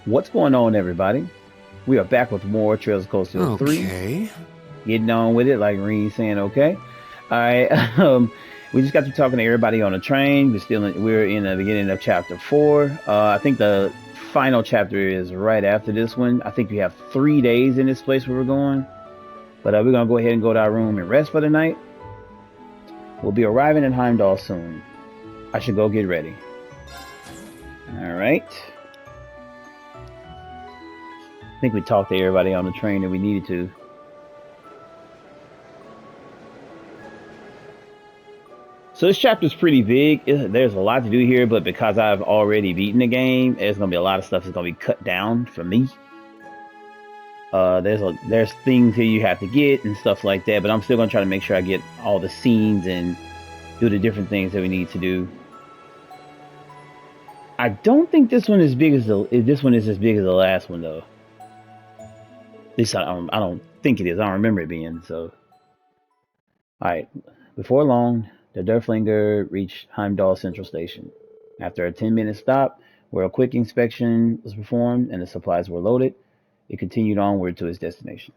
What's going on, everybody? We are back with more Trails of Cold Steel 3. Okay. Getting on with it, like Reen saying, okay. All right. We just got to talking to everybody on the train. We're in the beginning of chapter 4. I think the final chapter is right after this one. I think we have 3 days in this place where we're going. But we're going to go ahead and go to our room and rest for the night. We'll be arriving in Heimdallr soon. I should go get ready. All right. I think we talked to everybody on the train that we needed to. So this chapter is pretty big. There's a lot to do here, but because I've already beaten the game, there's gonna be a lot of stuff that's gonna be cut down for me. There's things here you have to get and stuff like that, but I'm still gonna try to make sure I get all the scenes and do the different things that we need to do. I don't think this one is as big as this one is as big as the last one though. At least I don't think it is. I don't remember it being so. All right. Before long, the Derflinger reached Heimdall Central Station. After a 10-minute stop, where a quick inspection was performed and the supplies were loaded, it continued onward to its destination.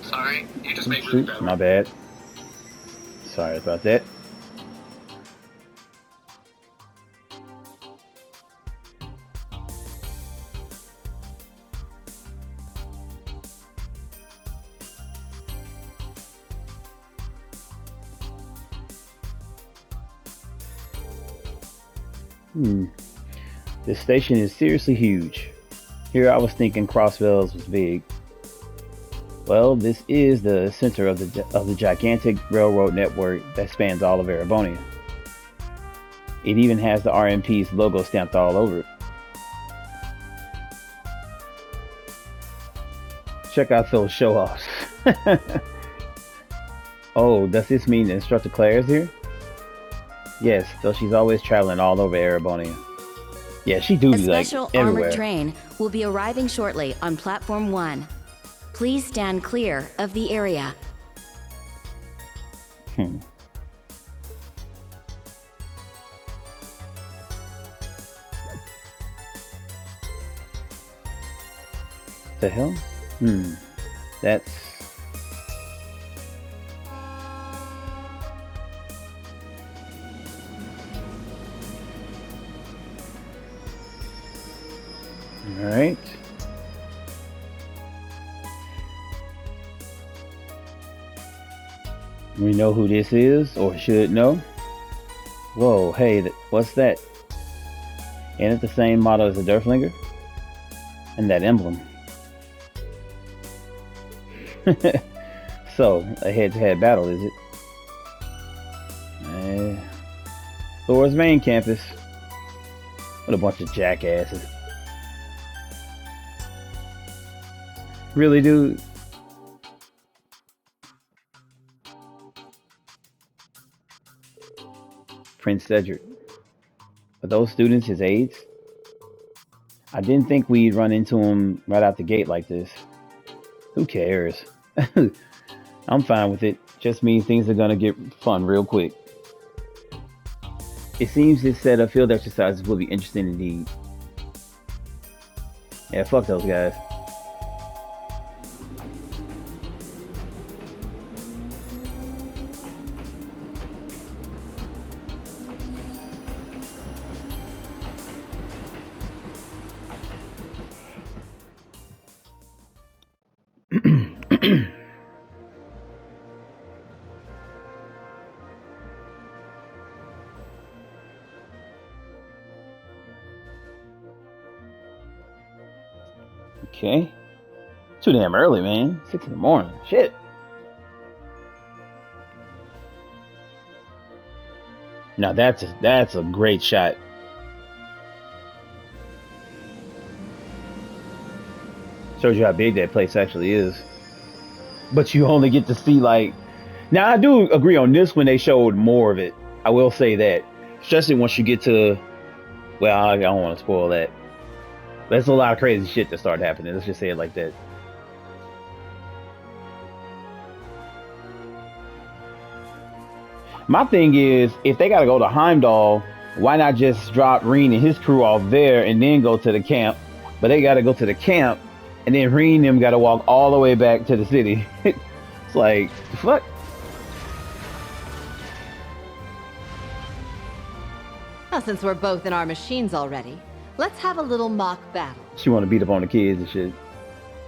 Sorry, you just made really bad. My bad. Sorry about that. This station is seriously huge. Here I was thinking Crossville's was big. Well, this is the center of the gigantic railroad network that spans all of Erebonia. It even has the RMP's logo stamped all over it. Check out those show-offs. Oh, does this mean Instructor Claire is here? Yes, though she's always traveling all over Erebonia. Yeah, she do be like everywhere. A special armored train will be arriving shortly on Platform 1. Please stand clear of the area. The hell? That's... Alright. We know who this is, or should know. Whoa, hey, what's that? Ain't it the same motto as the Derflinger? And that emblem. So, a head-to-head battle, is it? Thor's main campus. What a bunch of jackasses. Really, dude? Prince Cedric. Are those students his aides? I didn't think we'd run into him right out the gate like this. Who cares? I'm fine with it. Just means things are gonna get fun real quick. It seems this set of field exercises will be interesting indeed. Yeah, fuck those guys. Okay. Too damn early, man. 6 in the morning. Shit. Now that's a great shot. Shows you how big that place actually is. But you only get to see like... Now I do agree on this when they showed more of it. I will say that. Especially once you get to... Well, I don't want to spoil that. There's a lot of crazy shit that started happening. Let's just say it like that. My thing is, if they gotta go to Heimdall, why not just drop Reen and his crew off there and then go to the camp? But they gotta go to the camp, and then Reen and them gotta walk all the way back to the city. It's like, fuck. Now, since we're both in our machines already, let's have a little mock battle. She want to beat up on the kids and shit.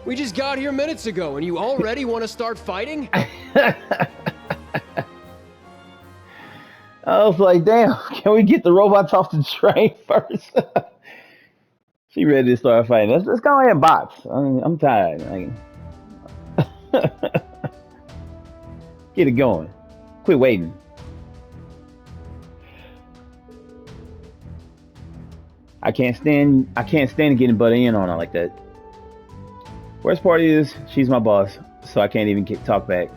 We just got here minutes ago, and you already want to start fighting? I was like, damn, can we get the robots off the train first? She ready to start fighting. Let's go ahead and box. I'm tired. Like, get it going. Quit waiting. I can't stand getting butted in on her like that. Worst part is, she's my boss, so I can't even talk back.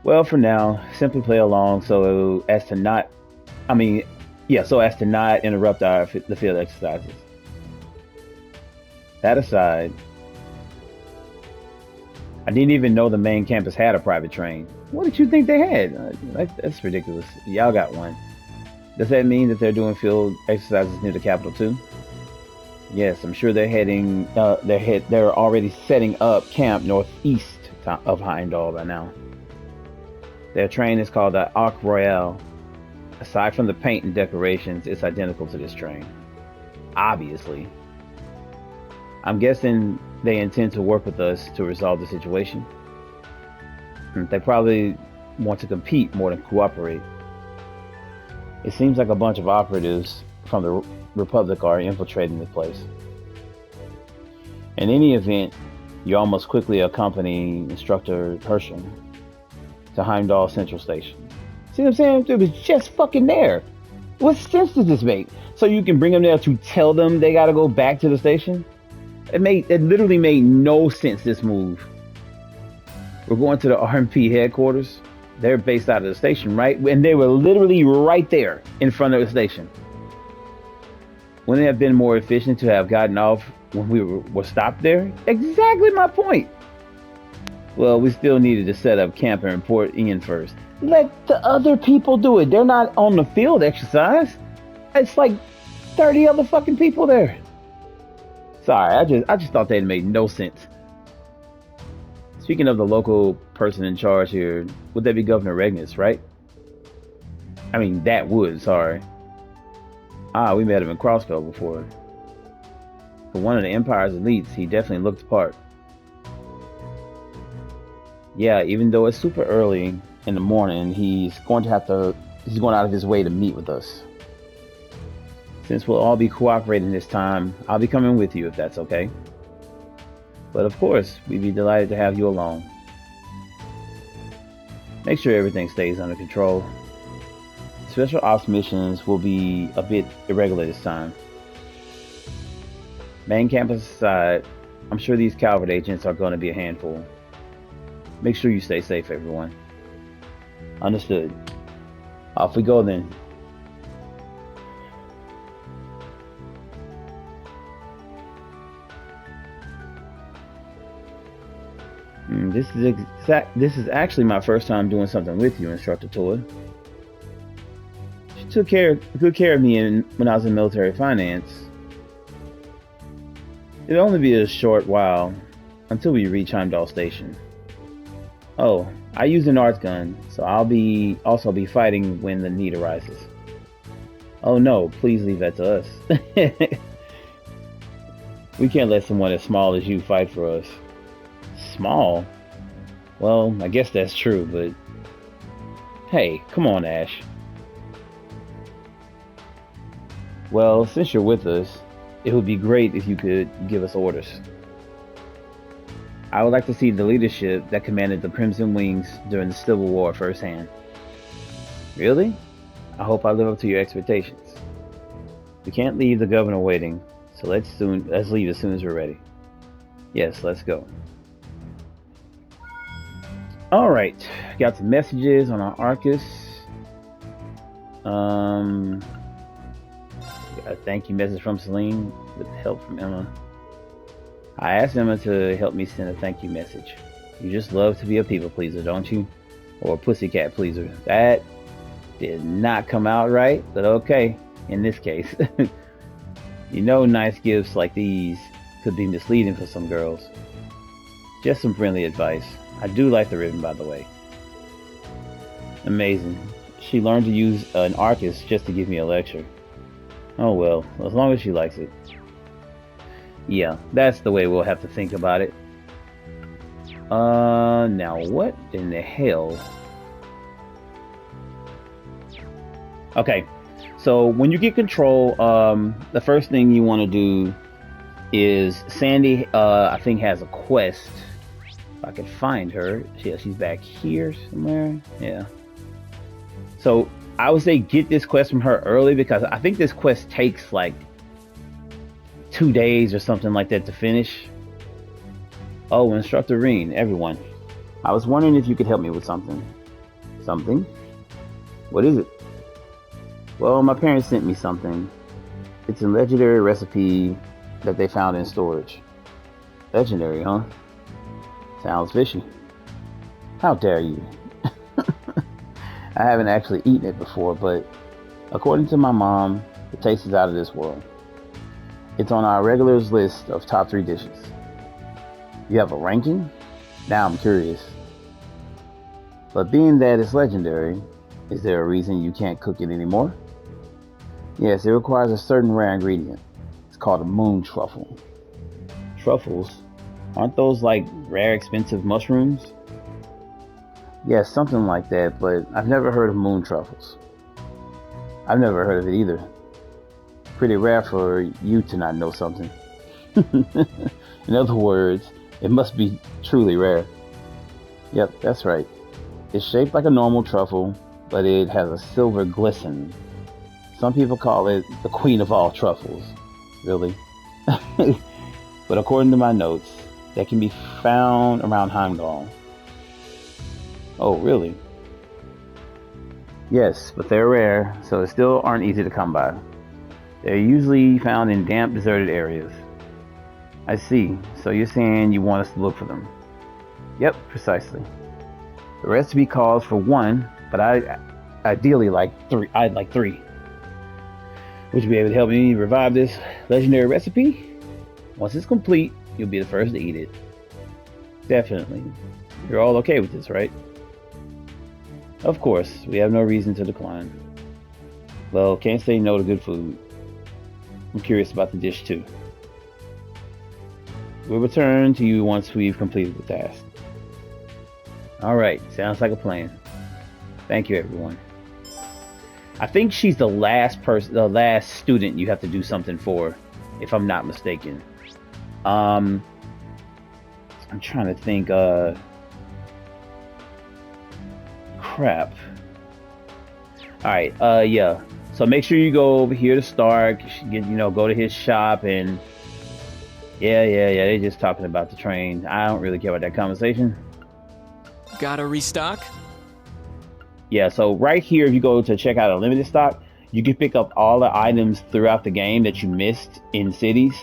Well, for now, simply play along so as to not interrupt the field exercises. That aside, I didn't even know the main campus had a private train. What did you think they had? That's ridiculous. Y'all got one. Does that mean that they're doing field exercises near the capital too? Yes, I'm sure they're heading. They're already setting up camp northeast of Heimdallr by now. Their train is called the Arc Royale. Aside from the paint and decorations, it's identical to this train. Obviously. I'm guessing they intend to work with us to resolve the situation. They probably want to compete more than cooperate. It seems like a bunch of operatives from the Republic are infiltrating the place. In any event, you almost quickly accompany Instructor Herschel to Heimdall Central Station. See what I'm saying? It was just fucking there. What sense does this make? So you can bring them there to tell them they gotta go back to the station? It literally made no sense, this move. We're going to the RMP headquarters. They're based out of the station, right? And they were literally right there in front of the station. Wouldn't it have been more efficient to have gotten off when we were stopped there? Exactly my point. Well, we still needed to set up camp and report in first. Let the other people do it. They're not on the field exercise. It's like 30 other fucking people there. Sorry, I just thought that made no sense. Speaking of the local person in charge here, would that be Governor Regnus, right? I mean, that would, sorry. We met him in Crossco before. For one of the Empire's elites, he definitely looked the part. Yeah, even though it's super early in the morning, he's going out of his way to meet with us. Since we'll all be cooperating this time, I'll be coming with you if that's okay. But of course, we'd be delighted to have you along. Make sure everything stays under control. Special ops missions will be a bit irregular this time. Main campus aside, I'm sure these Calvert agents are going to be a handful. Make sure you stay safe, everyone. Understood. Off we go then. This is actually my first time doing something with you, Instructor Toy. She took good care of me when I was in military finance. It'll only be a short while until we reach Heimdall Station. Oh, I use an arc gun, so I'll also be fighting when the need arises. Oh no, please leave that to us. We can't let someone as small as you fight for us. Small? Well, I guess that's true, but hey, come on, Ash. Well, since you're with us, it would be great if you could give us orders. I would like to see the leadership that commanded the Crimson Wings during the Civil War firsthand. Really? I hope I live up to your expectations. We can't leave the governor waiting, so let's leave as soon as we're ready. Yes, let's go. Alright, got some messages on our Arcus. Got a thank you message from Celine with help from Emma. I asked Emma to help me send a thank you message. You just love to be a people pleaser, don't you? or pussycat pleaser. That did not come out right, but okay, in this case. You know, nice gifts like these could be misleading for some girls. Just some friendly advice. I do like the ribbon, by the way. Amazing. She learned to use an Arcus just to give me a lecture. Oh well, as long as she likes it. Yeah, that's the way we'll have to think about it. Now what in the hell? Okay, so when you get control, the first thing you want to do is Sandy, I think has a quest. If I can find her. Yeah, she's back here somewhere. Yeah. So I would say get this quest from her early because I think this quest takes like 2 days or something like that to finish. Oh, Instructor Reen, everyone. I was wondering if you could help me with something. Something? What is it? Well, my parents sent me something. It's a legendary recipe that they found in storage. Legendary, huh? Sounds fishy. How dare you? I haven't actually eaten it before, but according to my mom, the taste is out of this world. It's on our regulars list of top 3 dishes. You have a ranking? Now I'm curious. But being that it's legendary, is there a reason you can't cook it anymore? Yes, it requires a certain rare ingredient. It's called a moon truffle. Truffles? Aren't those like rare expensive mushrooms? Yes, something like that, but I've never heard of moon truffles. I've never heard of it either. Pretty rare for you to not know something. In other words, it must be truly rare. Yep, that's right. It's shaped like a normal truffle, but it has a silver glisten. Some people call it the queen of all truffles. Really? But according to my notes, that can be found around Heimdallr. Oh, really? Yes, but they're rare, so they still aren't easy to come by. They're usually found in damp, deserted areas. I see. So you're saying you want us to look for them? Yep, precisely. The recipe calls for 1, but I ideally like 3. I'd like 3. Would you be able to help me revive this legendary recipe? Once it's complete, you'll be the first to eat it. Definitely. You're all okay with this, right? Of course, we have no reason to decline. Well, can't say no to good food. I'm curious about the dish too. We'll return to you once we've completed the task. Alright, sounds like a plan. Thank you, everyone. I think she's the last student you have to do something for, if I'm not mistaken. I'm trying to think, crap. Alright, yeah. So make sure you go over here to Stark, go to his shop and yeah, they're just talking about the train. I don't really care about that conversation. Gotta restock? Yeah, so right here, if you go to check out a limited stock, you can pick up all the items throughout the game that you missed in cities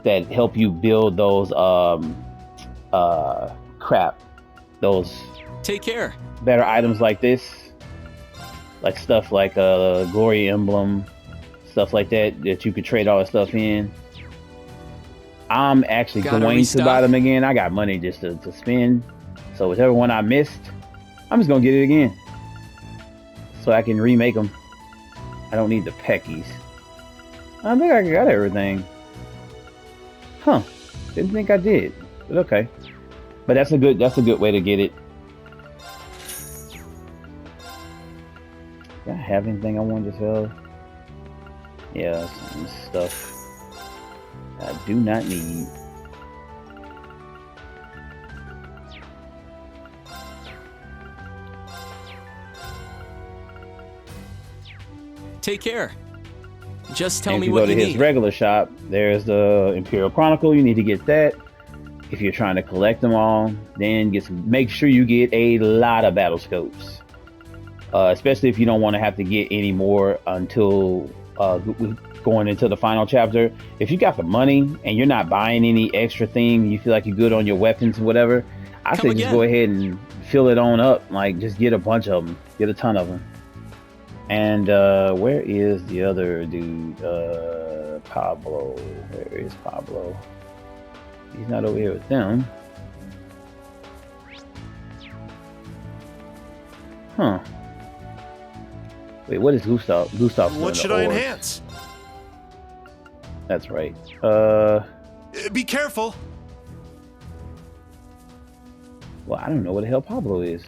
that help you build those, those Take care. better items like this. Like stuff like a glory emblem, stuff like that you could trade all the stuff in. I'm actually going to buy them again. I got money just to spend. So whichever one I missed, I'm just going to get it again. So I can remake them. I don't need the peckies. I think I got everything. Huh. Didn't think I did. But okay. But that's a good way to get it. Do I have anything I wanted to sell? Yeah, some stuff I do not need. Take care. Just tell and me if you what go to you his need. regular shop, there's the Imperial Chronicle. You need to get that. If you're trying to collect them all, then make sure you get a lot of battle scopes. Especially if you don't want to have to get any more until going into the final chapter. If you got the money and you're not buying any extra thing, you feel like you're good on your weapons or whatever, I say just go ahead and fill it on up. Like, just get a bunch of them. Get a ton of them. And where is the other dude? Pablo. Where is Pablo? He's not over here with them. Huh. Wait, what is Gustav? Gustav's What should I enhance? That's right. Be careful. Well, I don't know what the hell Pablo is.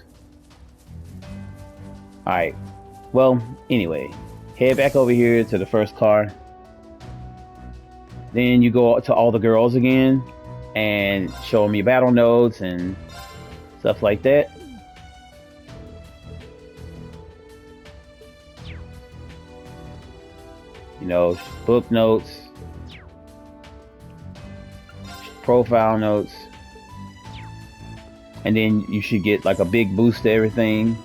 Alright. Well, anyway. Head back over here to the first car. Then you go to all the girls again and show them your battle notes and stuff like that. You know, book notes, profile notes, and then you should get like a big boost to everything.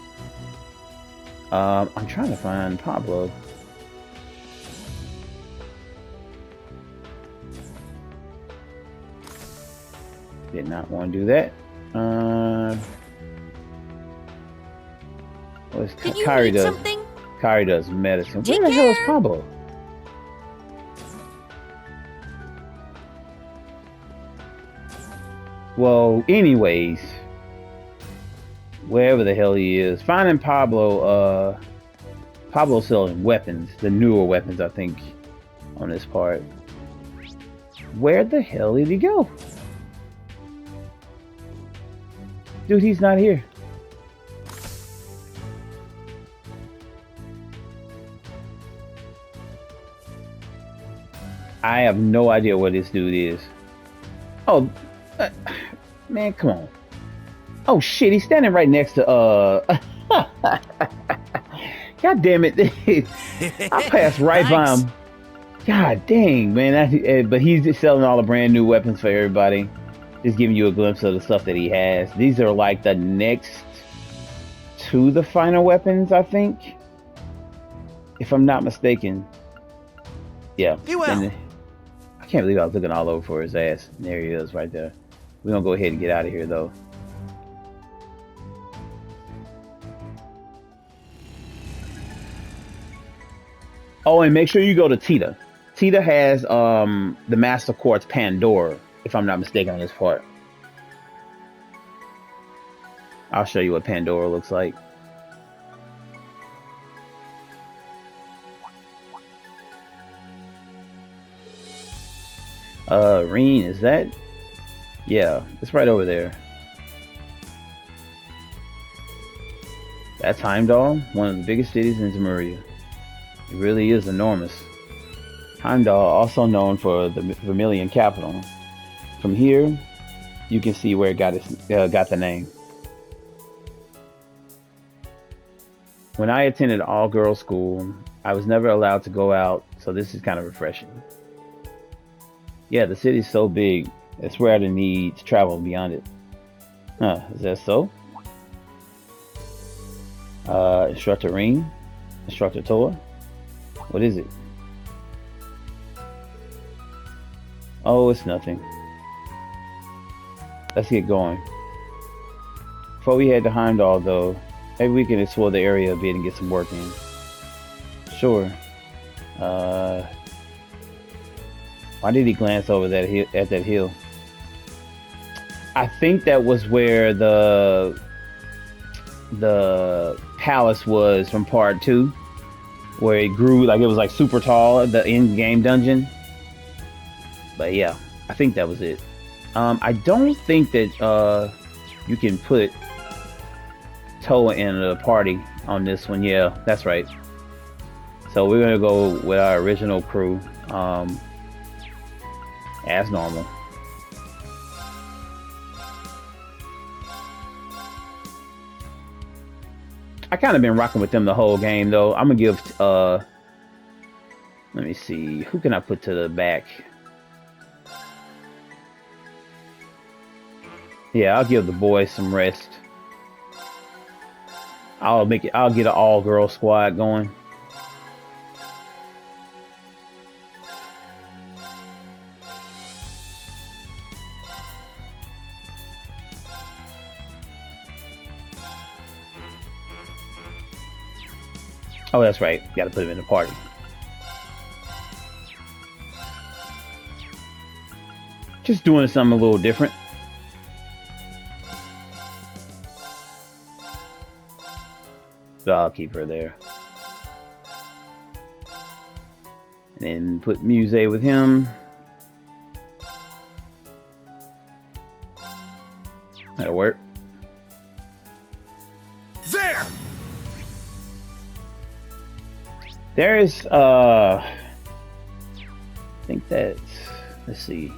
I'm trying to find Pablo. Did not want to do that. What's Kyrie does? Something? Kyrie does medicine. Take Where the hell is care. Pablo? Well, anyways, wherever the hell he is, finding Pablo. Pablo's selling weapons, the newer weapons, I think, on this part. Where the hell did he go? Dude, he's not here. I have no idea what this dude is. Oh, man, come on. Oh shit, he's standing right next to God damn it. I passed right by him. God dang, man. But he's just selling all the brand new weapons for everybody. Just giving you a glimpse of the stuff that he has. These are like the next to the final weapons, I think. If I'm not mistaken. Yeah. Be well. And I can't believe I was looking all over for his ass. There he is right there. We're going to go ahead and get out of here, though. Oh, and make sure you go to Tita. Tita has the Master Quartz Pandora, if I'm not mistaken, on this part. I'll show you what Pandora looks like. Reen, is that? Yeah, it's right over there. That's Heimdallr, one of the biggest cities in Zemuria. It really is enormous. Heimdallr, also known for the Vermilion capital. From here, you can see where it got the name. When I attended all-girls school, I was never allowed to go out, so this is kind of refreshing. Yeah, the city's so big, it's rare to need to travel beyond it. Huh, is that so? Instructor Ring? Instructor Toa? What is it? Oh, it's nothing. Let's get going. Before we head to Heimdallr, though, maybe we can explore the area a bit and get some work in. Sure. Why did he glance over at that hill? I think that was where the palace was from part 2, where it grew like it was like super tall, the in-game dungeon. But yeah, I think that was it. I don't think that you can put Toa in a party on this one. Yeah, that's right. So we're gonna go with our original crew, as normal. I kind of been rocking with them the whole game, though. I'm gonna give. Let me see. Who can I put to the back? Yeah, I'll give the boys some rest. I'll get an all-girl squad going. Oh, that's right. Got to put him in the party. Just doing something a little different. So I'll keep her there. And then put Muse with him. That'll work. There! There's, I think that's, let's see.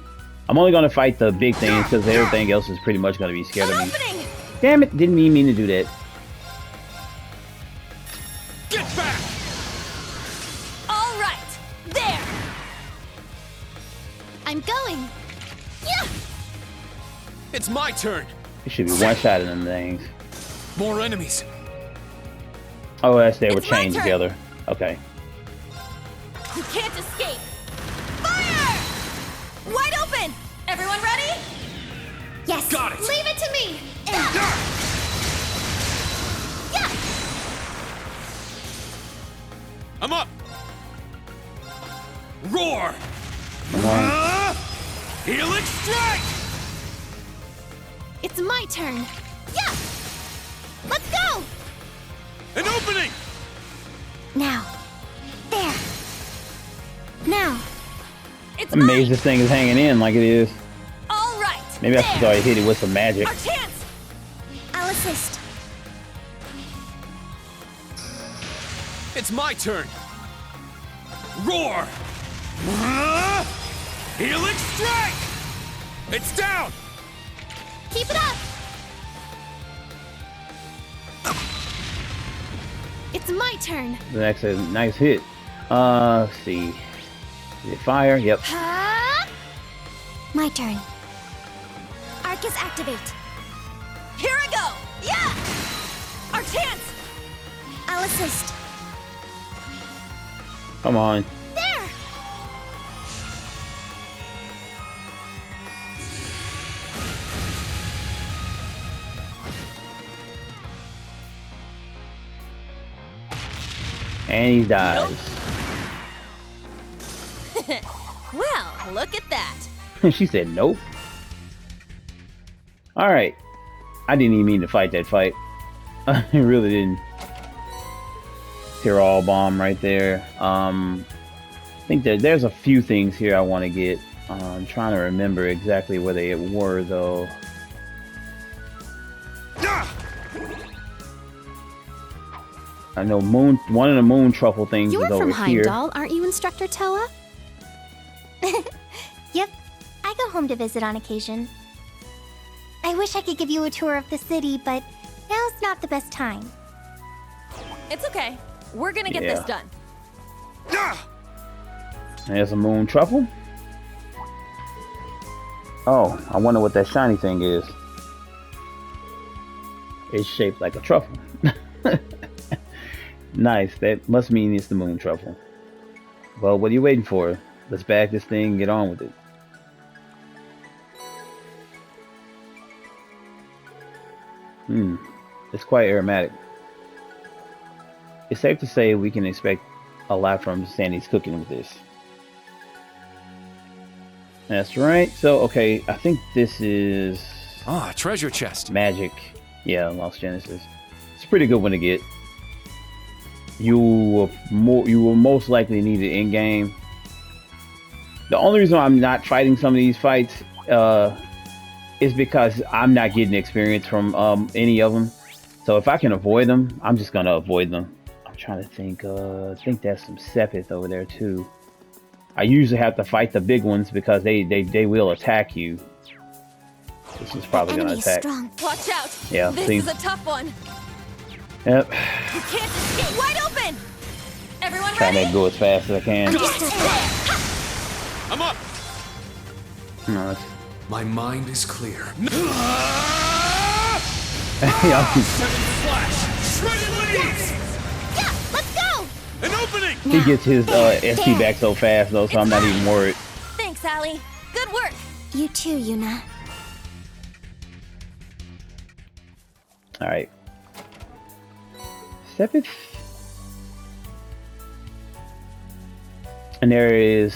I'm only going to fight the big things because everything else is pretty much going to be scared of me. Damn it, didn't mean to do that. Get back! All right, there. I'm going. Yeah. It's my turn. It should be one shot of them things. More enemies. Oh, that's they were It's my chained turn. together. Okay. You can't escape. Fire! Wide open. Everyone ready? Yes. Got it. Leave it to me. Yeah. I'm up. Roar! Come on. Helix strike! It's my turn. Yeah. Let's go. An opening! Now. There. Now. It's I'm amazed this thing is hanging in like it is. All right. Maybe I should start hit it with some magic. Our chance. I'll assist. It's my turn. Roar! Helix strike! It's down! Keep it up. It's my turn. That's a nice hit. Let's see. Is it fire? Yep. My turn. Arcus activate. Here I go. Yeah. Our chance. I'll assist. Come on. There. And he dies. Well, look at that. She said nope. Alright. I didn't even mean to fight that fight. I really didn't. Tyrol bomb right there. I think that there's a few things here I want to get. I'm trying to remember exactly where they were though. I know one of the moon truffle things You're is over from here. Heimdallr, aren't you, Instructor Toa? Yep, I go home to visit on occasion. I wish I could give you a tour of the city, but now's not the best time. It's okay. We're gonna get this done. There's a moon truffle. Oh, I wonder what that shiny thing is. It's shaped like a truffle. Nice. That must mean it's the moon truffle. Well, what are you waiting for? Let's bag this thing and get on with it. It's quite aromatic. It's safe to say we can expect a lot from Sandy's cooking with this. That's right. So, okay, I think this is Ah, treasure chest. magic. Yeah, Lost Genesis. It's a pretty good one to get. You will most likely need it in game. The only reason I'm not fighting some of these fights is because I'm not getting experience from any of them. So if I can avoid them, I'm just gonna avoid them. I'm trying to think. I think there's some Sepith over there too. I usually have to fight the big ones because they will attack you. This is probably gonna attack. Strong. Watch out. Yeah, This see? is a tough one. Yep. You can't escape. Wide open. Everyone Trying ready? to go as fast as I can. I'm up. No, it's- My mind is clear. Yeah. Seven flash! Shredded leaves! Yeah, let's go. An opening! He gets his SP back so fast though, so I'm not even worried. Thanks, Allie. Good work. You too, Yuna. Alright. Sepith. And there is,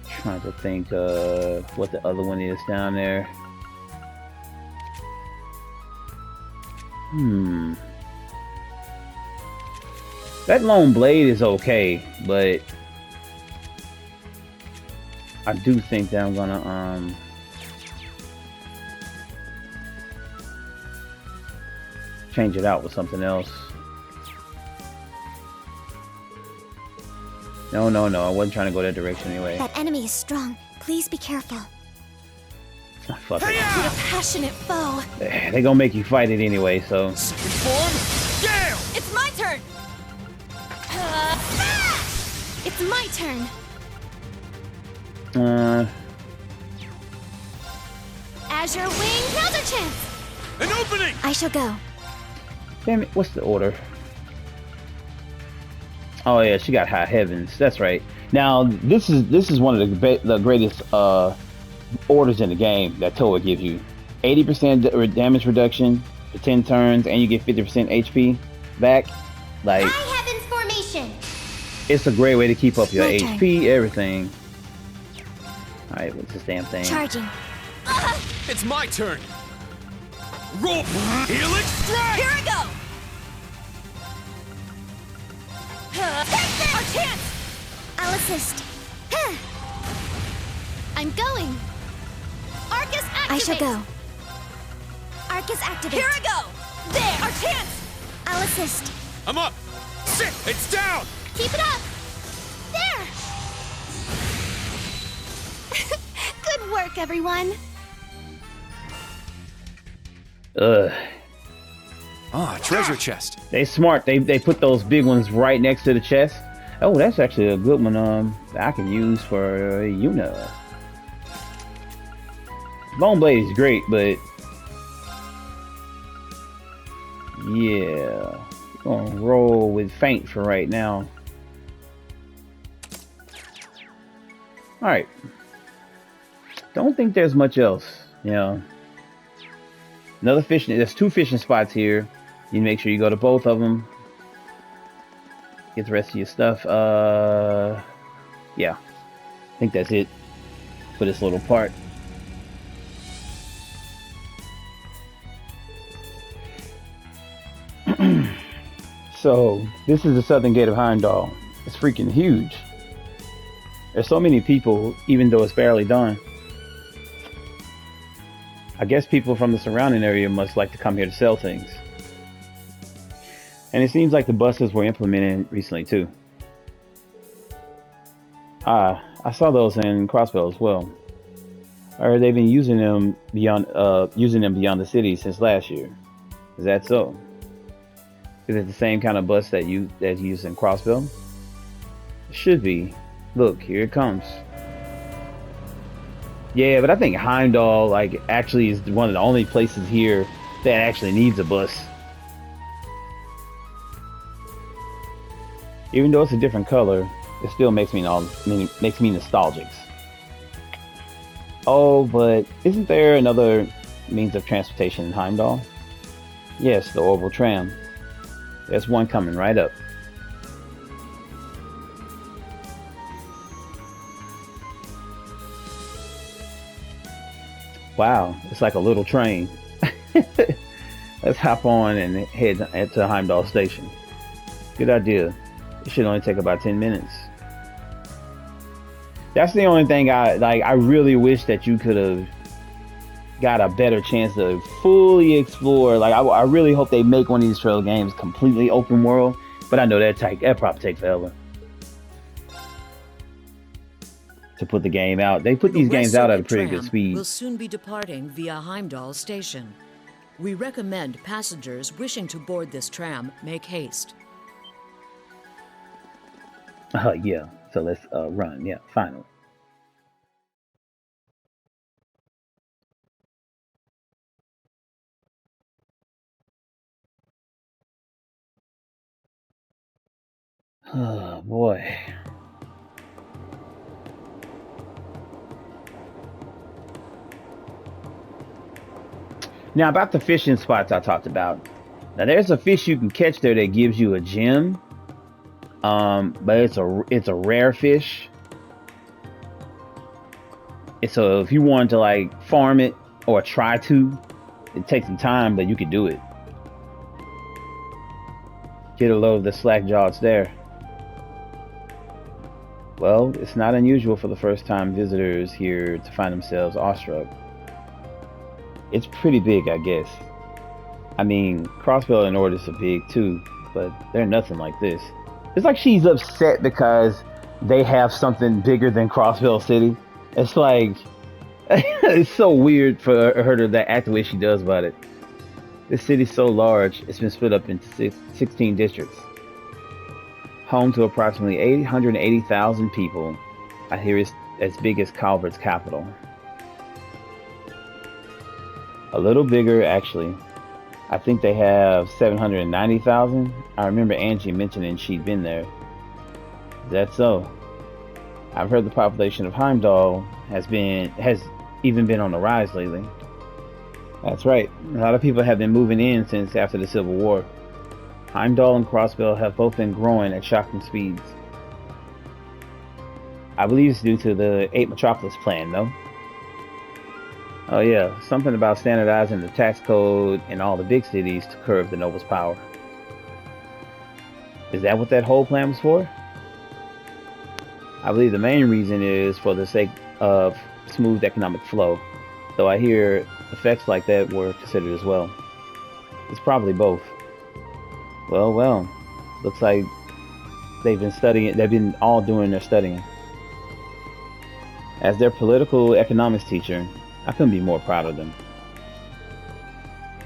trying to think what the other one is down there. That long blade is okay, but I do think that I'm gonna change it out with something else. No, I wasn't trying to go that direction anyway. That enemy is strong. Please be careful. Ah, fuck it. Be a passionate foe. They gonna make you fight it anyway, so. Second form, Gale! It's my turn! It's my turn. Azure Wing, now's our chance. An opening! I shall go. Damn it, what's the order? Oh yeah, she got High Heavens. That's right. Now this is one of the greatest orders in the game that Toa gives you. 80% damage reduction for 10 turns, and you get 50% HP back. Like, High Heavens formation. it's a great way to keep up your My turn. HP, everything. All right, what's this damn thing? Charging. It's my turn! Roll! Helix strike! Here I go! Take this! Our chance! I'll assist. Huh. I'm going. Arcus activate! I shall go. Arcus activate. Here I go! There! Our chance! I'll assist. I'm up! Shit! It's down! Keep it up. There. Good work, everyone. Ah, treasure chest. They smart. They put those big ones right next to the chest. Oh, that's actually a good one. That I can use for Yuna. Bone Blade is great, but yeah, we're gonna roll with Faint for right now. All right. Don't think there's much else. Another fishing. There's 2 fishing spots here. You make sure you go to both of them. Get the rest of your stuff. Yeah. I think that's it for this little part. So, this is the southern gate of Heimdallr. It's freaking huge. There's so many people, even though it's barely done. I guess people from the surrounding area must like to come here to sell things. And it seems like the buses were implemented recently too. I saw those in Crossbell as well. Or they've been using them beyond the city since last year. Is that so? Is it the same kind of bus that's used in Crossbell? It should be. Look, here it comes. Yeah, but I think Heimdallr actually is one of the only places here that actually needs a bus. Even though it's a different color, it still makes me nostalgic. Oh, but isn't there another means of transportation in Heimdallr? Yes, the Orbital Tram. There's one coming right up. Wow, it's like a little train. Let's hop on and head to Heimdallr Station. Good idea. It should only take about 10 minutes. That's the only thing I really wish that you could have got a better chance to fully explore. I really hope they make one of these trail games completely open world, but I know that probably take forever to put the game out. They put these games out at a pretty good speed. Will soon be departing via Heimdallr Station. We recommend passengers wishing to board this tram make haste. Yeah. So let's run. Yeah, final. Oh boy. Now about the fishing spots I talked about. Now there's a fish you can catch there that gives you a gem. But it's a rare fish. And so if you want to like farm it or try to, it takes some time, but you can do it. Get a load of the slack-jawed stare. Well, it's not unusual for the first-time visitors here to find themselves awestruck. It's pretty big, I guess. I mean, Crossbell and Ordis are big too, but they're nothing like this. It's like she's upset because they have something bigger than Crossbell City. It's like, it's so weird for her to act the way she does about it. This city's so large, it's been split up into 16 districts. Home to approximately 880,000 people. I hear it's as big as Calvert's capital. A little bigger, actually. I think they have 790,000. I remember Angie mentioning she'd been there. Is that so? I've heard the population of Heimdallr has even been on the rise lately. That's right. A lot of people have been moving in since after the Civil War. Heimdallr and Crossbell have both been growing at shocking speeds. I believe it's due to the 8 Metropolis plan, though. Oh yeah, something about standardizing the tax code in all the big cities to curb the nobles' power. Is that what that whole plan was for? I believe the main reason is for the sake of smooth economic flow, though I hear effects like that were considered as well. It's probably both. Well, looks like they've been all doing their studying. As their political economics teacher, I couldn't be more proud of them.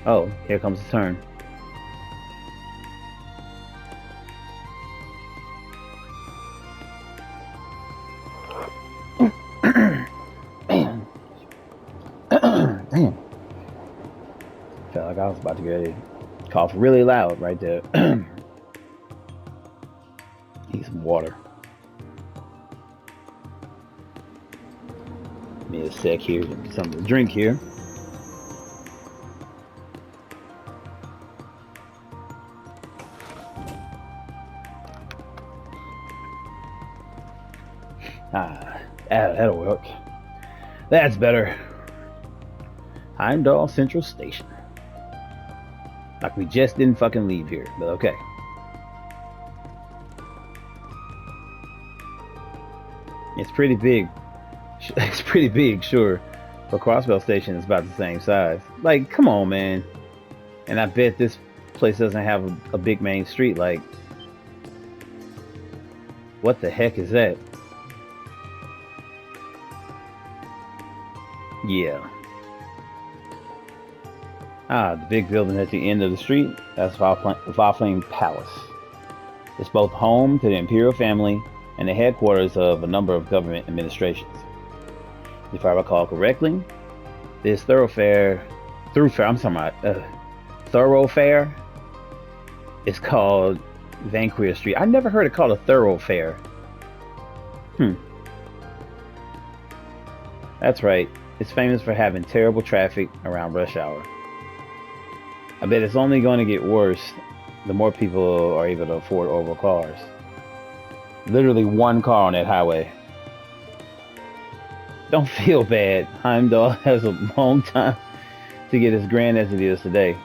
Oh, here comes the turn. Damn. Felt like I was about to get a cough really loud right there. Need some water. Give me a sec here, something to drink here. That'll work. That's better. Heimdallr Central Station. Like we just didn't fucking leave here, but okay. It's pretty big. It's pretty big, sure. But Crossbell Station is about the same size. Like, come on, man. And I bet this place doesn't have a big main street. Like, what the heck is that? Yeah. The big building at the end of the street, that's Valflame Palace. It's both home to the Imperial family and the headquarters of a number of government administrations. If I recall correctly, this thoroughfare is called Vanqueer Street. I never heard it called a thoroughfare. That's right. It's famous for having terrible traffic around rush hour. I bet it's only going to get worse the more people are able to afford Orbital cars. Literally one car on that highway. Don't feel bad. Heimdallr has a long time to get as grand as it is today.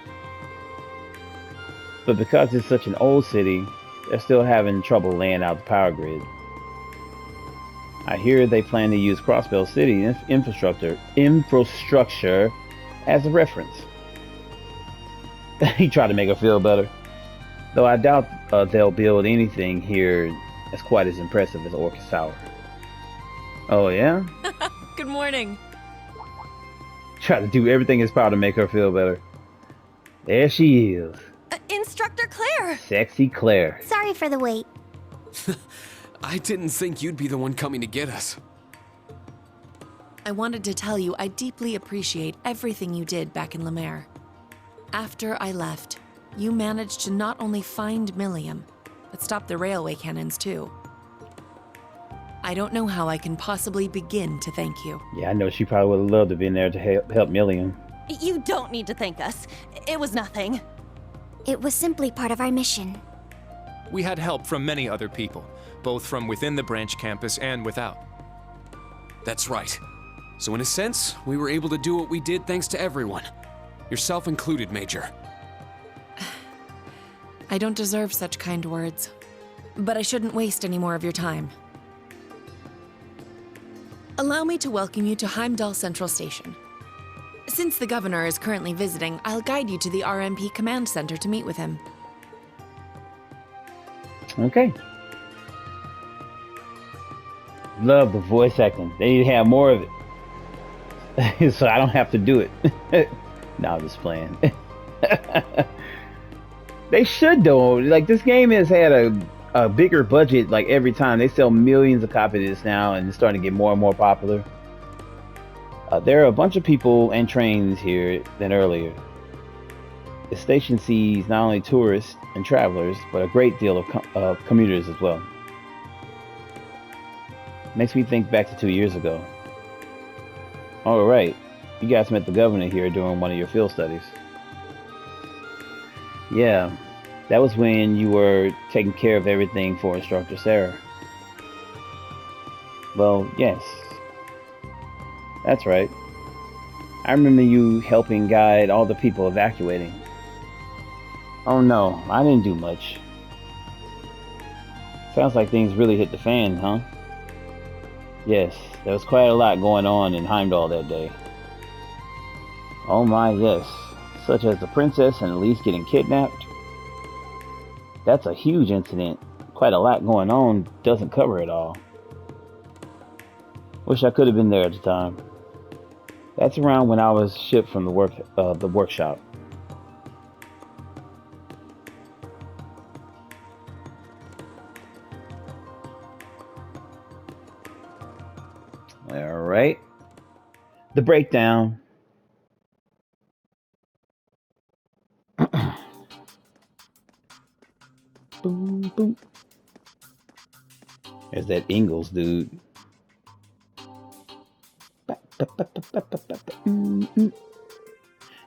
But because it's such an old city, they're still having trouble laying out the power grid. I hear they plan to use Crossbell City infrastructure as a reference. He tried to make her feel better. Though I doubt they'll build anything here that's quite as impressive as Orcus Tower. Oh yeah? Good morning. Try to do everything in his power to make her feel better. There she is. Instructor Claire! Sexy Claire. Sorry for the wait. I didn't think you'd be the one coming to get us. I wanted to tell you I deeply appreciate everything you did back in Lemaire. After I left, you managed to not only find Millium, but stop the railway cannons too. I don't know how I can possibly begin to thank you. Yeah, I know she probably would have loved to have been there to help Millium. You don't need to thank us. It was nothing. It was simply part of our mission. we had help from many other people, both from within the branch campus and without. That's right. So in a sense, we were able to do what we did thanks to everyone. Yourself included, Major. I don't deserve such kind words, but I shouldn't waste any more of your time. Allow me to welcome you to Heimdallr Central Station. Since the governor is currently visiting, I'll guide you to the RMP Command Center to meet with him. Okay. Love the voice acting. They need to have more of it. So I don't have to do it. No, I'm just playing. They should though. Like, this game has had a bigger budget like every time. They sell millions of copies of this now, and it's starting to get more and more popular. There are a bunch of people and trains here than earlier. The station sees not only tourists and travelers, but a great deal of commuters as well. Makes me think back to 2 years ago. All right, you guys met the governor here during one of your field studies. Yeah, that was when you were taking care of everything for Instructor Sarah. Well, yes. That's right. I remember you helping guide all the people evacuating. Oh no, I didn't do much. Sounds like things really hit the fan, huh? Yes, there was quite a lot going on in Heimdallr that day. Oh my, yes. Such as the princess and Elise getting kidnapped. That's a huge incident. Quite a lot going on, doesn't cover it all. Wish I could have been there at the time. That's around when I was shipped from the workshop. All right. The breakdown. Boom, boom. There's that Ingalls dude.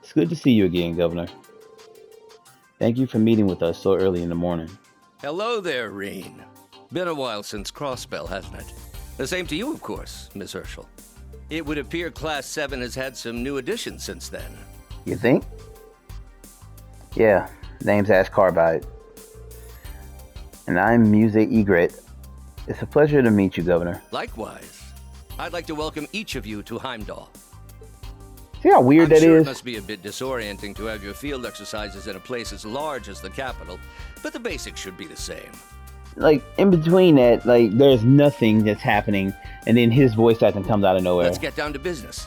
It's good to see you again, Governor. Thank you for meeting with us so early in the morning. Hello there, Reen. Been a while since Crossbell, hasn't it? The same to you, of course, Miss Herschel. It would appear Class 7 has had some new additions since then. You think? Yeah, name's Ash Carbide. And I'm Muse Egret. It's a pleasure to meet you, Governor. Likewise. I'd like to welcome each of you to Heimdallr. See how weird that sure is? It must be a bit disorienting to have your field exercises in a place as large as the capital, but the basics should be the same. Like, in between that, like, there's nothing that's happening, and then his voice acting comes out of nowhere. Let's get down to business.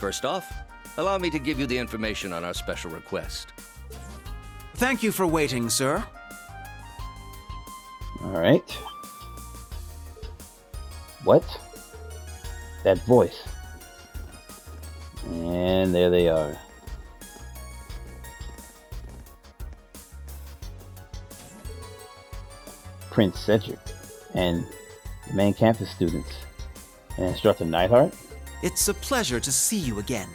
First off, allow me to give you the information on our special request. Thank you for waiting, sir. All right. What? That voice. And there they are. Prince Cedric and the main campus students and Instructor Neidhart. It's a pleasure to see you again.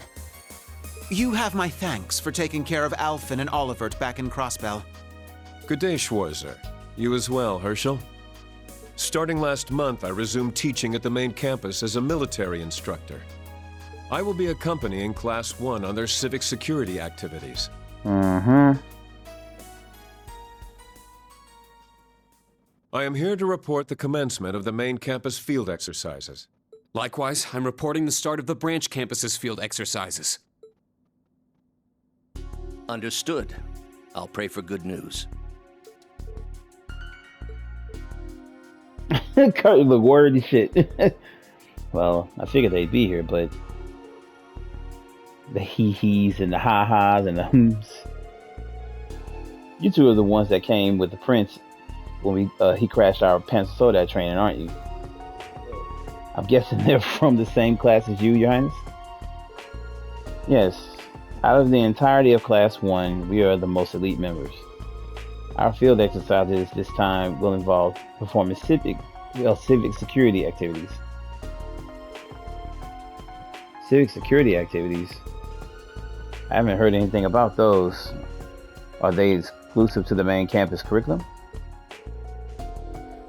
You have my thanks for taking care of Alphen and Olivert back in Crossbell. Good day, Schwarzer. You as well, Herschel. Starting last month, I resumed teaching at the main campus as a military instructor. I will be accompanying Class 1 on their civic security activities. Mm-hmm. I am here to report the commencement of the main campus field exercises. Likewise, I'm reporting the start of the branch campus's field exercises. Understood. I'll pray for good news. Curry the word and shit. Well, I figured they'd be here, but the hee-hees and the ha-has and the hms. You two are the ones that came with the prince when he crashed our Pansoda training, aren't you? I'm guessing they're from the same class as you, Your Highness? Yes. Out of the entirety of Class 1, we are the most elite members. Our field exercises this time will involve performing civic security activities. Civic security activities? I haven't heard anything about those. Are they exclusive to the main campus curriculum?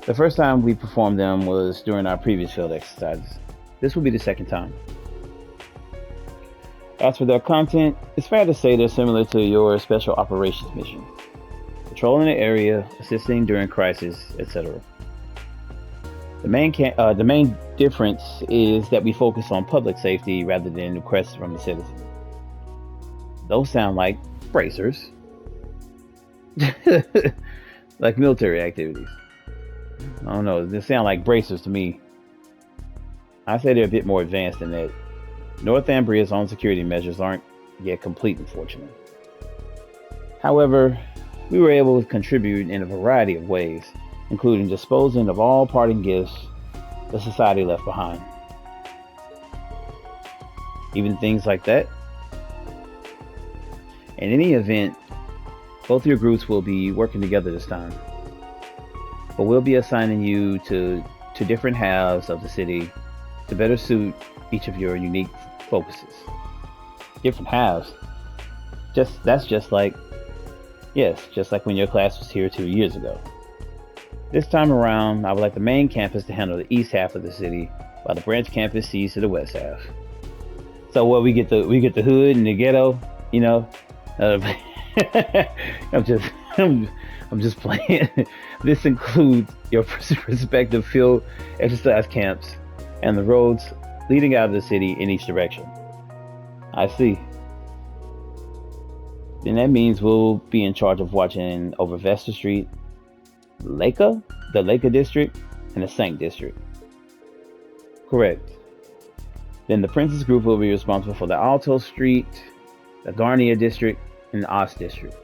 The first time we performed them was during our previous field exercises. This will be the second time. As for their content, it's fair to say they're similar to your special operations mission. Patrolling the area, assisting during crisis, etc. The main difference is that we focus on public safety rather than requests from the citizens. Those sound like bracers. Like military activities. I don't know, they sound like bracers to me. I say they're a bit more advanced than that. Northumbria's own security measures aren't yet complete, unfortunately. However, we were able to contribute in a variety of ways, including disposing of all parting gifts the society left behind. Even things like that. In any event, both your groups will be working together this time. But we'll be assigning you to different halves of the city to better suit each of your unique focuses. Different halves. That's just like when your class was here 2 years ago. This time around, I would like the main campus to handle the east half of the city, while the branch campus sees to the west half. So what we get the hood and the ghetto, you know. I'm just playing. This includes your respective field exercise camps and the roads leading out of the city in each direction. I see. Then that means we'll be in charge of watching over Vesta Street, the Leica District, and the Sank District. Correct. Then the Princess Group will be responsible for the Alto Street, the Garnier District, and the Ost District.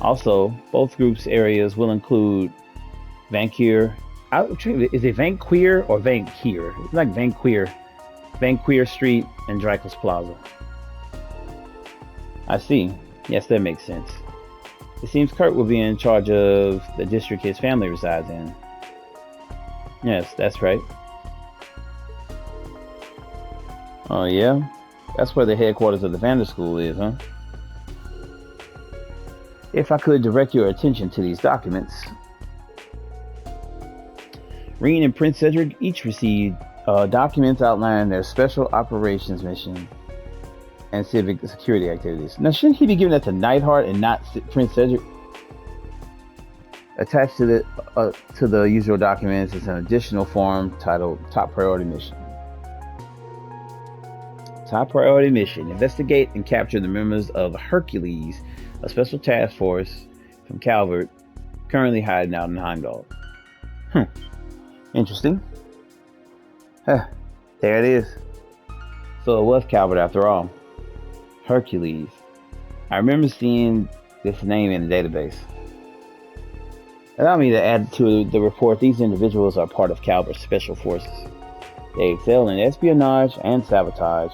Also, both groups' areas will include Vanquier. Is it Vanquier or Vanquier? It's like Vanquier. Vanquier Street and Dreykus Plaza. I see. Yes, that makes sense. It seems Kurt will be in charge of the district his family resides in. Yes, that's right. Oh yeah? That's where the headquarters of the Vander School is, huh? If I could direct your attention to these documents. Reen and Prince Cedric each received documents outlining their special operations mission and civic security activities. Now, shouldn't he be giving that to Neidhart and not Prince Cedric? Attached to the usual documents is an additional form titled Top Priority Mission. Top Priority Mission: investigate and capture the members of Hercules, a special task force from Calvert, currently hiding out in Heimdallr. Interesting. There it is. So it was Calvert after all. Hercules. I remember seeing this name in the database. Allow me to add to the report, these individuals are part of Calvert's special forces. They excel in espionage and sabotage,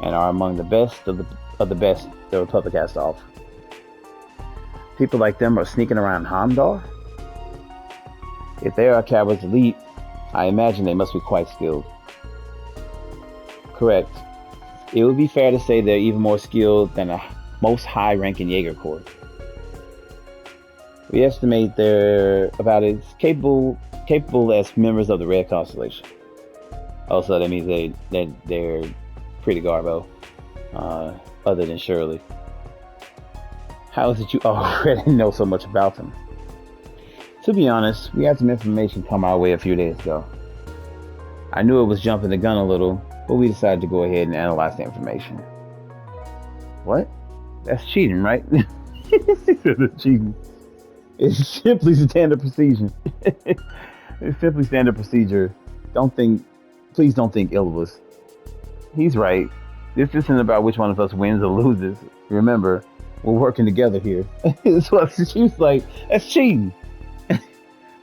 and are among the best of the best the Republic has to offer. People like them are sneaking around Heimdallr? If they are Calvert's elite, I imagine they must be quite skilled. Correct. It would be fair to say they're even more skilled than the most high-ranking Jaeger Corps. We estimate they're about as capable as members of the Red Constellation. Also, that means they're pretty garbo, other than Shirley. How is it you already know so much about them? To be honest, we had some information come our way a few days ago. I knew it was jumping the gun a little, but we decided to go ahead and analyze the information. What? That's cheating, right? It's cheating. It's simply standard procedure. It's simply standard procedure. Please don't think ill of us. He's right. This isn't about which one of us wins or loses. Remember, we're working together here. So she's like, that's cheating.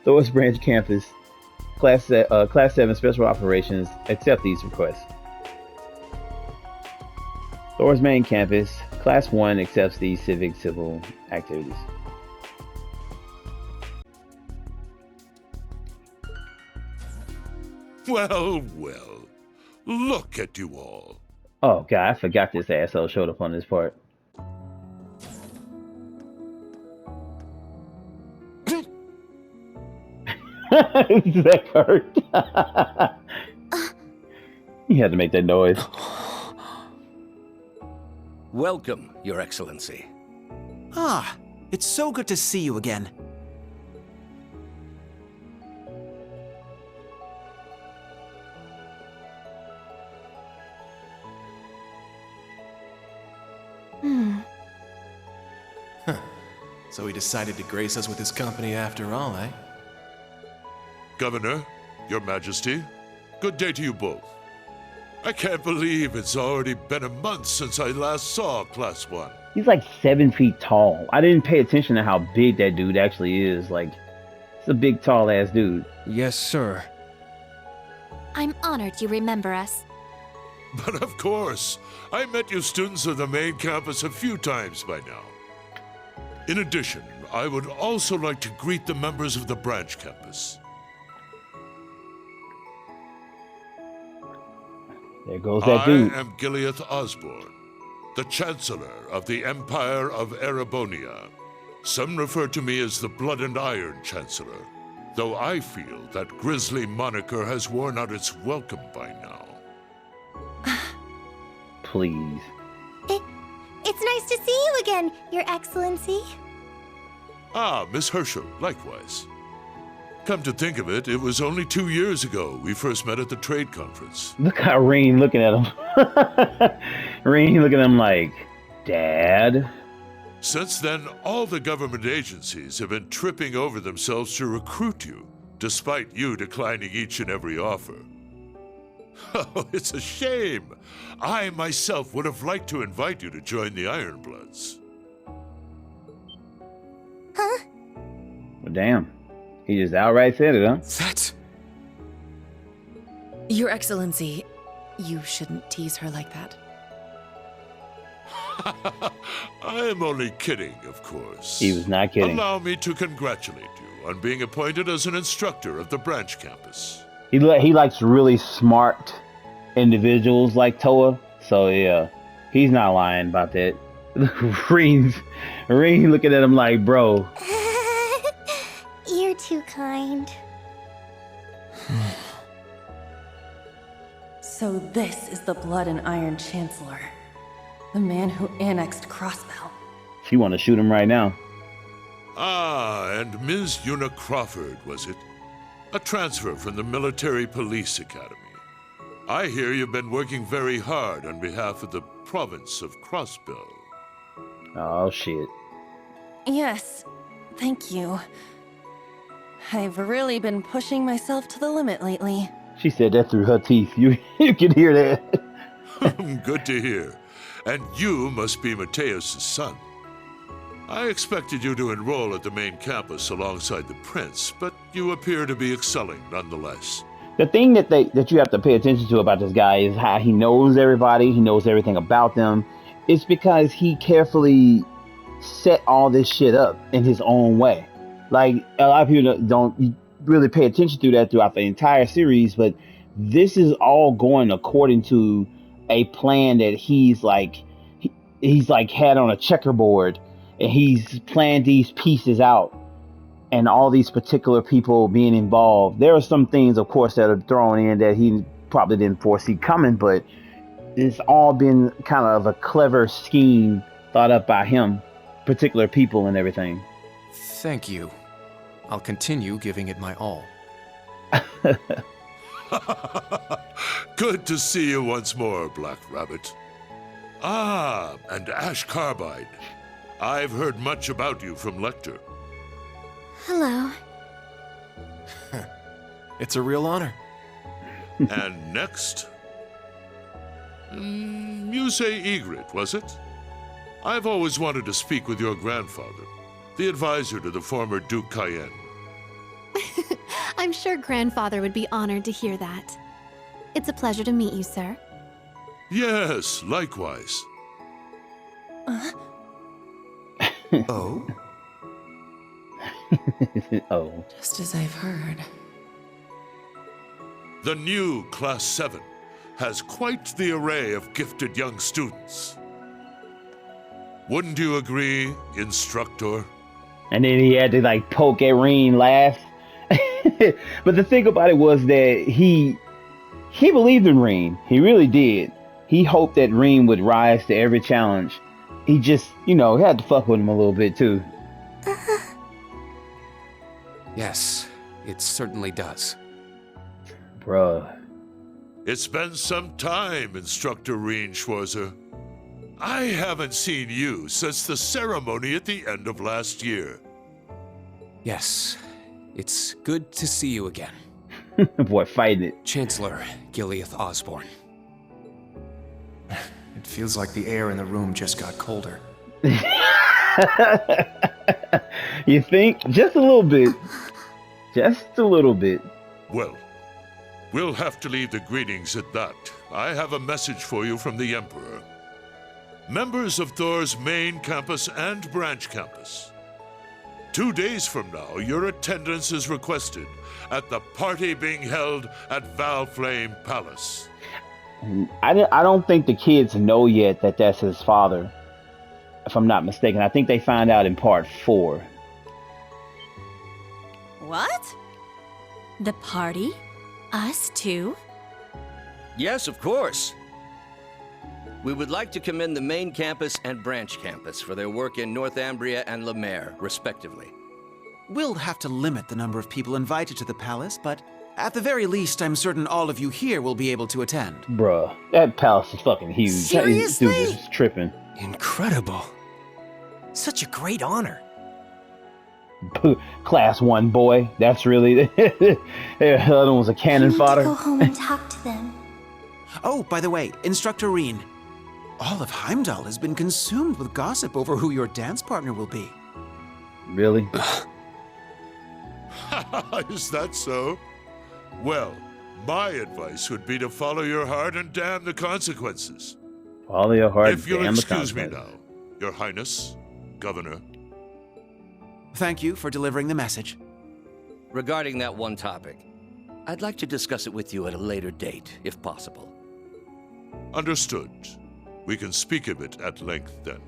Thor's Branch Campus, Class 7 Special Operations, accept these requests. Thor's Main Campus, Class 1 accepts these civil activities. Well, well. Look at you all. Oh god, I forgot this asshole showed up on this part. That hurt. You had to make that noise. Welcome, Your Excellency. Ah, it's so good to see you again. So he decided to grace us with his company after all, eh? Governor, Your Majesty, good day to you both. I can't believe it's already been a month since I last saw Class 1. He's like 7 feet tall. I didn't pay attention to how big that dude actually is. Like, it's a big, tall ass dude. Yes, sir. I'm honored you remember us. But of course, I met you students of the main campus a few times by now. In addition, I would also like to greet the members of the branch campus. There goes that dude. I am Gileath Osborne, the Chancellor of the Empire of Erebonia. Some refer to me as the Blood and Iron Chancellor, though I feel that grisly moniker has worn out its welcome by now. Please. It's nice to see you again, Your Excellency. Ah, Miss Herschel, likewise. Come to think of it, it was only 2 years ago we first met at the trade conference. Look how Rain looking at him. Rain looking at him like, Dad? Since then, all the government agencies have been tripping over themselves to recruit you, despite you declining each and every offer. Oh, it's a shame. I myself would have liked to invite you to join the Ironbloods. Huh? Well, damn. He just outright said it, huh? That... Your Excellency, you shouldn't tease her like that. I am only kidding, of course. He was not kidding. Allow me to congratulate you on being appointed as an instructor of the branch campus. He likes really smart individuals like Toa, so yeah, he's not lying about that. Rain looking at him like, bro. You're too kind. So this is the Blood and Iron Chancellor. The man who annexed Crossbell. She want to shoot him right now. Ah, and Ms. Una Crawford, was it? A transfer from the Military Police Academy. I hear you've been working very hard on behalf of the province of Crossbell. Oh, shit. Yes, thank you. I've really been pushing myself to the limit lately. She said that through her teeth. You can hear that. Good to hear. And you must be Mateus' son. I expected you to enroll at the main campus alongside the prince, but you appear to be excelling nonetheless. The thing that you have to pay attention to about this guy is how he knows everybody, he knows everything about them. It's because he carefully set all this shit up in his own way. Like, a lot of people don't really pay attention to that throughout the entire series, but this is all going according to a plan that he's like had on a checkerboard. And he's planned these pieces out and all these particular people being involved. There are some things, of course, that are thrown in that he probably didn't foresee coming, but it's all been kind of a clever scheme thought up by him, particular people and everything. Thank you. I'll continue giving it my all. Good to see you once more, Black Rabbit. Ah, and Ash Carbide. I've heard much about you from Lecter. Hello. It's a real honor. And next? You say Egret, was it? I've always wanted to speak with your grandfather, the advisor to the former Duke Cayenne. I'm sure Grandfather would be honored to hear that. It's a pleasure to meet you, sir. Yes, likewise. Oh? Oh. Just as I've heard. The new Class 7 has quite the array of gifted young students. Wouldn't you agree, Instructor? And then he had to like poke at Rain, laugh. But the thing about it was that he believed in Reem. He really did. He hoped that Reem would rise to every challenge. He just, had to fuck with him a little bit too. Yes, it certainly does. Bruh. It's been some time, Instructor Reen Schwarzer. I haven't seen you since the ceremony at the end of last year. Yes, it's good to see you again. Boy, fighting it. Chancellor Gileath Osborne. It feels like the air in the room just got colder. You think? Just a little bit. Just a little bit. Well, we'll have to leave the greetings at that. I have a message for you from the Emperor. Members of Thor's main campus and branch campus. 2 days from now, your attendance is requested at the party being held at Valflame Palace. I don't think the kids know yet that that's his father, if I'm not mistaken. I think they find out in part 4. What? The party? Us too? Yes, of course. We would like to commend the main campus and branch campus for their work in Northumbria and Lemaire, respectively. We'll have to limit the number of people invited to the palace, but at the very least, I'm certain all of you here will be able to attend. Bruh, that palace is fucking huge. Seriously? That dude is tripping. Incredible. Such a great honor. Class 1 boy. That's really... the other one was a cannon fodder. Go home and talk to them. Oh, by the way, Instructor Reen, all of Heimdallr has been consumed with gossip over who your dance partner will be. Really? Is that so? Well, my advice would be to follow your heart and damn the consequences. Follow your heart. If you'll damn the excuse me consequences. now, Your Highness, Governor. Thank you for delivering the message. Regarding that one topic, I'd like to discuss it with you at a later date, if possible. Understood. We can speak of it at length then.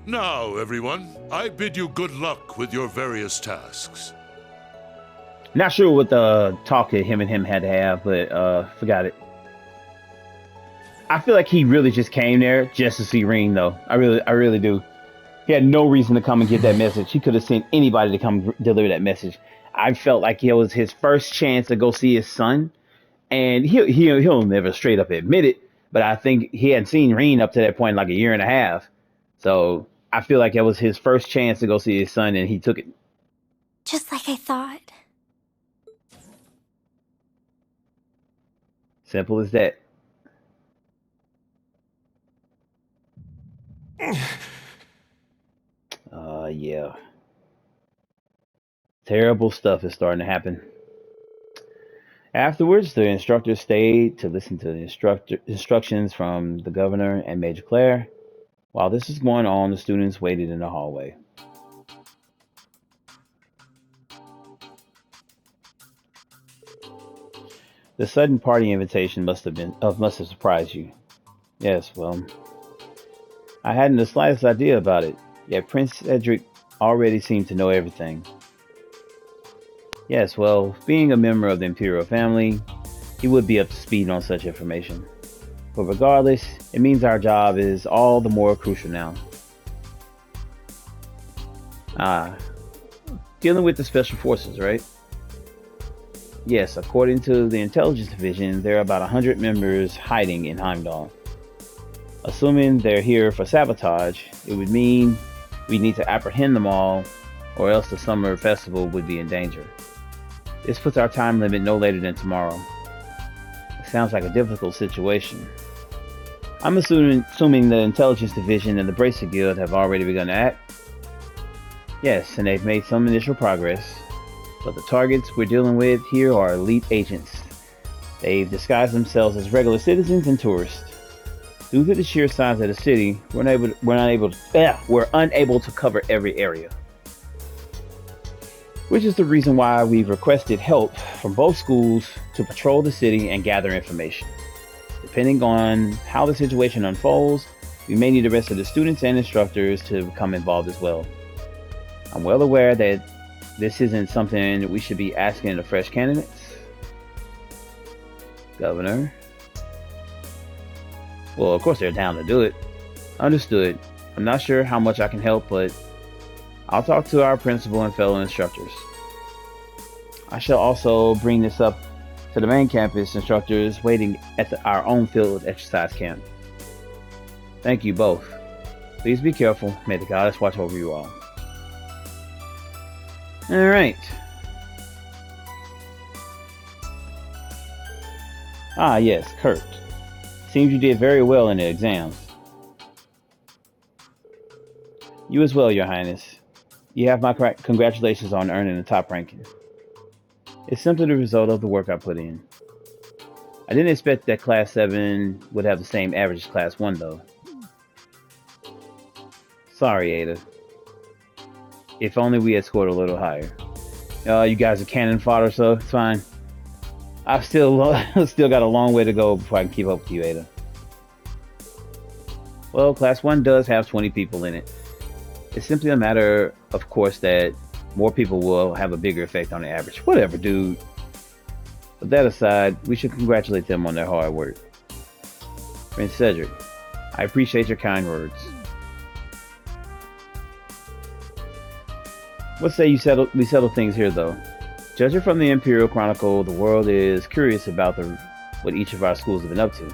Now, everyone, I bid you good luck with your various tasks. Not sure what the talk that him and him had to have, but forgot it. I feel like he really just came there just to see Reem, though. I really do. He had no reason to come and get that message. He could have sent anybody to come deliver that message. I felt like it was his first chance to go see his son, and he'll never straight up admit it. But I think he had seen Reem up to that point like a year and a half. So I feel like it was his first chance to go see his son, and he took it. Just like I thought. Simple as that. Yeah. Terrible stuff is starting to happen. Afterwards, the instructor stayed to listen to the instructions from the governor and Major Claire. While this was going on, the students waited in the hallway. The sudden party invitation must have surprised you. Yes, well, I hadn't the slightest idea about it, yet Prince Cedric already seemed to know everything. Yes, well, being a member of the Imperial family, he would be up to speed on such information. But regardless, it means our job is all the more crucial now. Dealing with the Special Forces, right? Yes, according to the Intelligence Division, there are about 100 members hiding in Heimdallr. Assuming they're here for sabotage, it would mean we need to apprehend them all, or else the summer festival would be in danger. This puts our time limit no later than tomorrow. It sounds like a difficult situation. I'm assuming the Intelligence Division and the Bracer Guild have already begun to act. Yes, and they've made some initial progress. But the targets we're dealing with here are elite agents. They've disguised themselves as regular citizens and tourists. Due to the sheer size of the city, we're unable to cover every area. Which is the reason why we've requested help from both schools to patrol the city and gather information. Depending on how the situation unfolds, we may need the rest of the students and instructors to become involved as well. I'm well aware that this isn't something we should be asking the fresh candidates. Governor. Well, of course they're down to do it. Understood. I'm not sure how much I can help, but I'll talk to our principal and fellow instructors. I shall also bring this up to the main campus instructors waiting at our own field exercise camp. Thank you both. Please be careful. May the goddess watch over you all. Alright. Ah, yes, Kurt. Seems you did very well in the exams. You as well, Your Highness. You have my congratulations on earning the top ranking. It's simply the result of the work I put in. I didn't expect that Class 7 would have the same average as Class 1, though. Sorry, Ada. If only we had scored a little higher. You guys are cannon fodder, so it's fine. I've still got a long way to go before I can keep up with you, Ada. Well, Class 1 does have 20 people in it. It's simply a matter, of course, that more people will have a bigger effect on the average. Whatever, dude. But that aside, we should congratulate them on their hard work. Prince Cedric, I appreciate your kind words. What say we settle things here, though? Judging from the Imperial Chronicle, the world is curious about what each of our schools have been up to.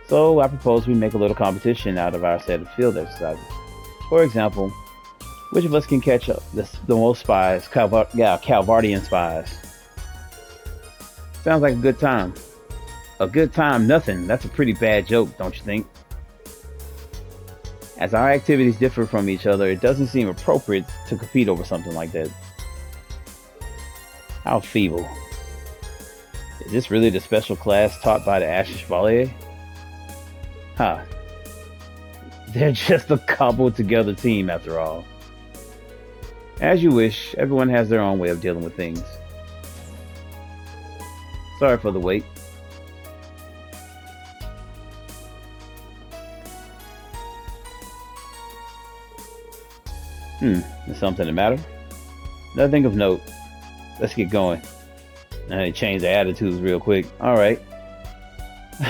So I propose we make a little competition out of our set of field exercises. For example, which of us can catch up the most spies, Calvardian spies? Sounds like a good time. A good time, nothing. That's a pretty bad joke, don't you think? As our activities differ from each other, it doesn't seem appropriate to compete over something like that. How feeble. Is this really the special class taught by the Ashes Chevalier? Huh. They're just a cobbled together team after all. As you wish, everyone has their own way of dealing with things. Sorry for the wait. Is something the matter? Nothing of note. Let's get going. Now they change their attitudes real quick. Alright.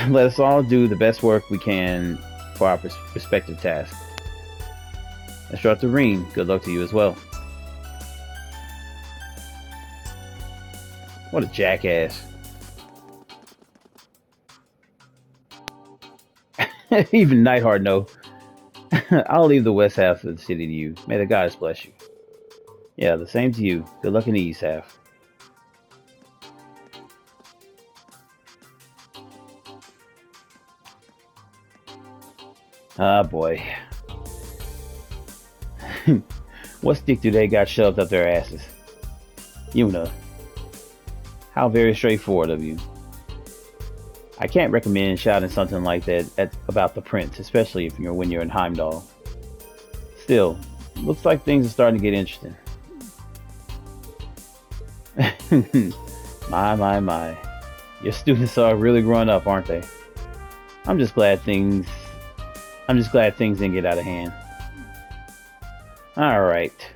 Let us all do the best work we can for our respective tasks. Instructor Reem, good luck to you as well. What a jackass. Even Nightheart know. I'll leave the west half of the city to you. May the goddess bless you. Yeah, the same to you. Good luck in the east half. Ah, boy. What stick do they got shoved up their asses? You know. How very straightforward of you. I can't recommend shouting something like that about the prince, especially when you're in Heimdallr. Still, looks like things are starting to get interesting. My. Your students are really growing up, aren't they? I'm just glad things didn't get out of hand. Alright.